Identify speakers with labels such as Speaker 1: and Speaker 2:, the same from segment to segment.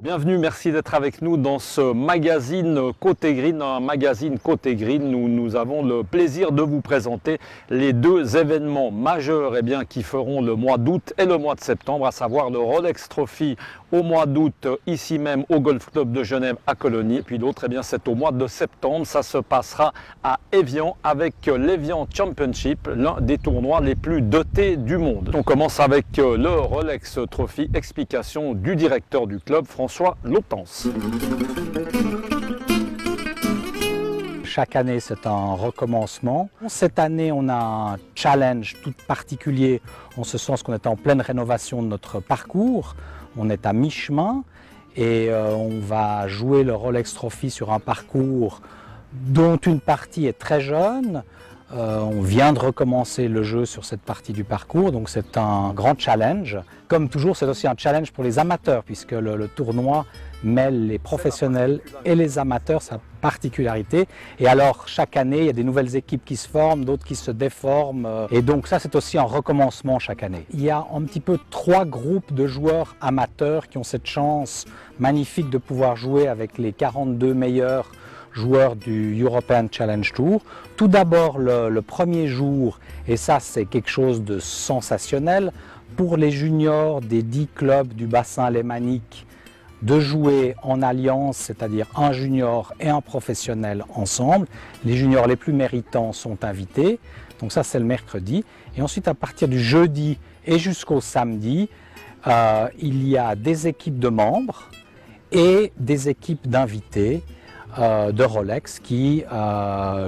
Speaker 1: Bienvenue, merci d'être avec nous dans ce magazine Côté Green. Un magazine Côté Green où nous avons le plaisir de vous présenter les deux événements majeurs qui feront le mois d'août et le mois de septembre, à savoir le Rolex Trophy au mois d'août ici même au Golf Club de Genève à Colonie. Puis l'autre, c'est au mois de septembre. Ça se passera à Évian avec l'Évian Championship, l'un des tournois les plus dotés du monde. On commence avec le Rolex Trophy, explication du directeur du club, François Lotance.
Speaker 2: Chaque année, c'est un recommencement. Cette année, on a un challenge tout particulier, en ce sens qu'on est en pleine rénovation de notre parcours. On est à mi-chemin et on va jouer le Rolex Trophy sur un parcours dont une partie est très jeune. On vient de recommencer le jeu sur cette partie du parcours, donc c'est un grand challenge. Comme toujours, c'est aussi un challenge pour les amateurs, puisque le tournoi mêle les professionnels et les amateurs, sa particularité. Et alors, chaque année, il y a des nouvelles équipes qui se forment, d'autres qui se déforment. Et donc ça, c'est aussi un recommencement chaque année. Il y a un petit peu 3 groupes de joueurs amateurs qui ont cette chance magnifique de pouvoir jouer avec les 42 meilleurs joueurs du European Challenge Tour. Tout d'abord, le premier jour, et ça c'est quelque chose de sensationnel, pour les juniors des 10 clubs du bassin alémanique, de jouer en alliance, c'est-à-dire un junior et un professionnel ensemble. Les juniors les plus méritants sont invités, donc ça c'est le mercredi. Et ensuite, à partir du jeudi et jusqu'au samedi, il y a des équipes de membres et des équipes d'invités de Rolex qui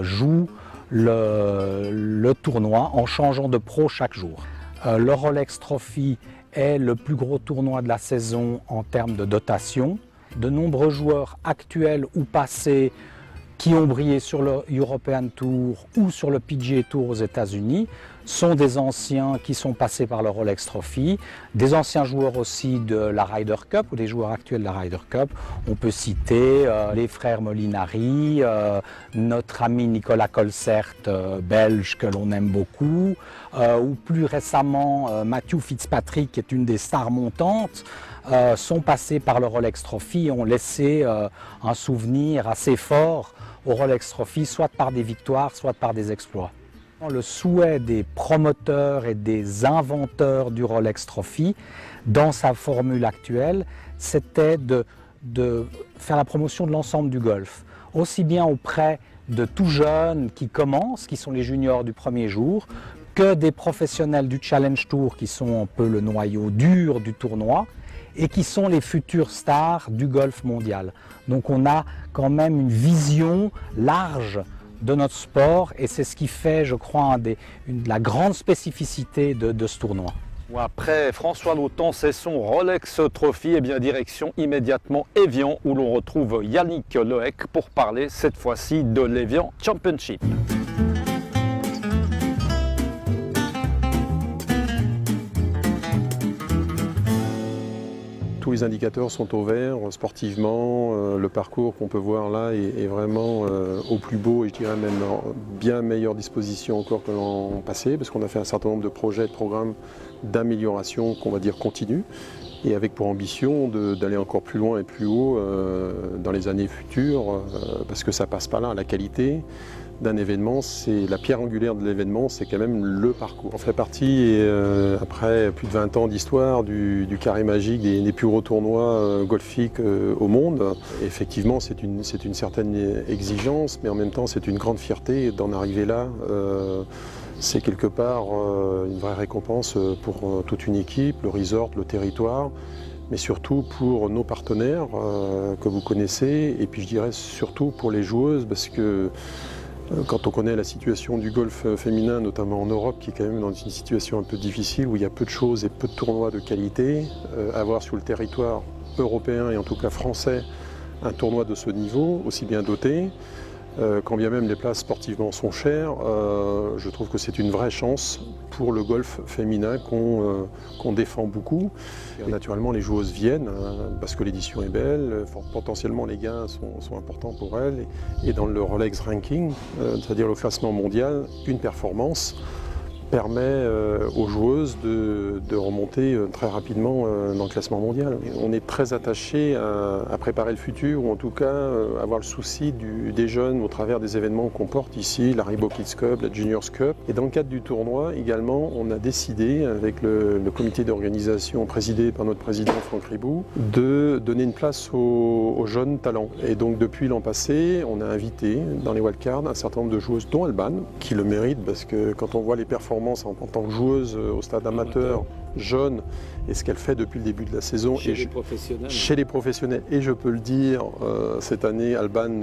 Speaker 2: jouent le tournoi en changeant de pro chaque jour. Le Rolex Trophy est le plus gros tournoi de la saison en termes de dotation. De nombreux joueurs actuels ou passés qui ont brillé sur le European Tour ou sur le PGA Tour aux États-Unis sont des anciens qui sont passés par le Rolex Trophy, des anciens joueurs aussi de la Ryder Cup ou des joueurs actuels de la Ryder Cup. On peut citer les frères Molinari, notre ami Nicolas Colsert, belge, que l'on aime beaucoup, ou plus récemment Matthew Fitzpatrick, qui est une des stars montantes, sont passés par le Rolex Trophy et ont laissé un souvenir assez fort au Rolex Trophy, soit par des victoires, soit par des exploits. Le souhait des promoteurs et des inventeurs du Rolex Trophy, dans sa formule actuelle, c'était de faire la promotion de l'ensemble du golf, aussi bien auprès de tout jeunes qui commencent, qui sont les juniors du premier jour, que des professionnels du Challenge Tour, qui sont un peu le noyau dur du tournoi, et qui sont les futures stars du golf mondial. Donc on a quand même une vision large de notre sport et c'est ce qui fait, je crois, la grande spécificité de ce tournoi.
Speaker 1: Après François Lotance et son Rolex Trophy, direction immédiatement Évian où l'on retrouve Yannick Lehec pour parler cette fois-ci de l'Évian Championship.
Speaker 3: Tous les indicateurs sont au vert, sportivement, le parcours qu'on peut voir là est vraiment au plus beau et je dirais même en bien meilleure disposition encore que l'an passé parce qu'on a fait un certain nombre de projets, de programmes d'amélioration qu'on va dire continue et avec pour ambition d'aller encore plus loin et plus haut dans les années futures parce que ça passe pas là, la qualité d'un événement, c'est la pierre angulaire de l'événement, c'est quand même le parcours. On fait partie, après plus de 20 ans d'histoire, du carré magique des plus gros tournois golfiques au monde. Effectivement, c'est une certaine exigence, mais en même temps, c'est une grande fierté d'en arriver là. C'est quelque part une vraie récompense pour toute une équipe, le resort, le territoire, mais surtout pour nos partenaires que vous connaissez, et puis je dirais surtout pour les joueuses, parce que quand on connaît la situation du golf féminin, notamment en Europe, qui est quand même dans une situation un peu difficile, où il y a peu de choses et peu de tournois de qualité, avoir sur le territoire européen et en tout cas français un tournoi de ce niveau, aussi bien doté, quand bien même les places sportivement sont chères, je trouve que c'est une vraie chance pour le golf féminin qu'on défend beaucoup. Et naturellement, les joueuses viennent parce que l'édition est belle, potentiellement les gains sont importants pour elles. Et dans le Rolex Ranking, c'est-à-dire le classement mondial, une performance permet aux joueuses de remonter très rapidement dans le classement mondial. On est très attaché à préparer le futur, ou en tout cas avoir le souci des jeunes au travers des événements qu'on porte ici, la Rainbow Kids Cup, la Juniors Cup. Et dans le cadre du tournoi également, on a décidé avec le comité d'organisation présidé par notre président Franck Ribou de donner une place aux jeunes talents. Et donc depuis l'an passé, on a invité dans les wildcards un certain nombre de joueuses, dont Alban, qui le mérite parce que quand on voit les performances en tant que joueuse au stade amateur, jeune, et ce qu'elle fait depuis le début de la saison
Speaker 1: chez les professionnels.
Speaker 3: Et je peux le dire, cette année, Alban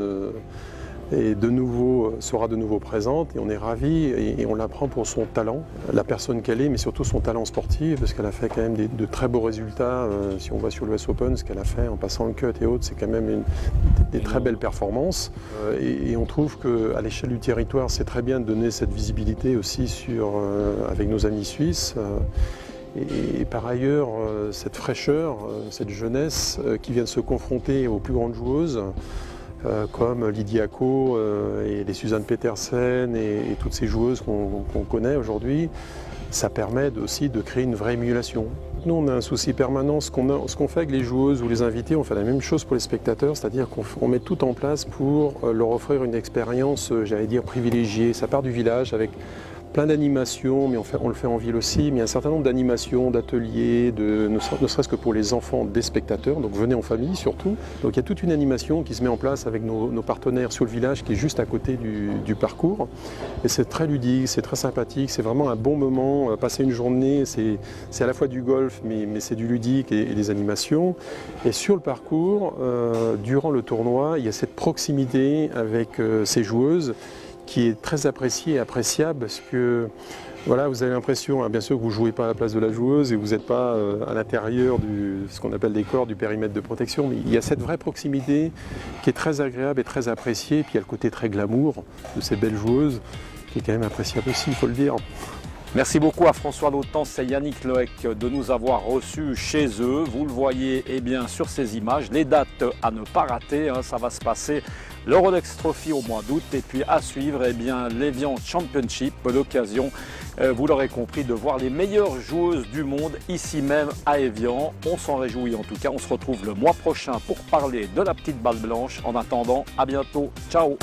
Speaker 3: sera de nouveau présente et on est ravis et on la prend pour son talent, la personne qu'elle est, mais surtout son talent sportif, parce qu'elle a fait quand même de très beaux résultats. Si on voit sur l'US Open, ce qu'elle a fait en passant le cut et autres, c'est quand même des très belles performances. Et on trouve qu'à l'échelle du territoire, c'est très bien de donner cette visibilité aussi avec nos amis suisses. Et par ailleurs, cette fraîcheur, cette jeunesse qui vient de se confronter aux plus grandes joueuses, comme Lydie Acco et les Suzanne Petersen et toutes ces joueuses qu'on connaît aujourd'hui, ça permet aussi de créer une vraie émulation. Nous, on a un souci permanent. Ce qu'on fait avec les joueuses ou les invités, on fait la même chose pour les spectateurs, c'est-à-dire qu'on met tout en place pour leur offrir une expérience, j'allais dire, privilégiée. Ça part du village avec plein d'animations, mais on le fait en ville aussi, mais il y a un certain nombre d'animations, d'ateliers, ne serait-ce que pour les enfants des spectateurs, donc venez en famille surtout. Donc il y a toute une animation qui se met en place avec nos partenaires sur le village qui est juste à côté du parcours. Et c'est très ludique, c'est très sympathique, c'est vraiment un bon moment. Passer une journée, c'est à la fois du golf, mais c'est du ludique et des animations. Et sur le parcours, durant le tournoi, il y a cette proximité avec ces joueuses qui est très apprécié et appréciable parce que voilà, vous avez l'impression, bien sûr que vous ne jouez pas à la place de la joueuse et vous n'êtes pas à l'intérieur ce qu'on appelle des corps, du périmètre de protection, mais il y a cette vraie proximité qui est très agréable et très appréciée, et puis il y a le côté très glamour de ces belles joueuses qui est quand même appréciable aussi, il faut le dire.
Speaker 1: Merci beaucoup à François Lautens et Yannick Loec de nous avoir reçus chez eux. Vous le voyez sur ces images, les dates à ne pas rater, ça va se passer le Rolex Trophy au mois d'août et puis à suivre l'Evian Championship, l'occasion, vous l'aurez compris, de voir les meilleures joueuses du monde ici même à Evian. On s'en réjouit en tout cas, on se retrouve le mois prochain pour parler de la petite balle blanche. En attendant, à bientôt, ciao.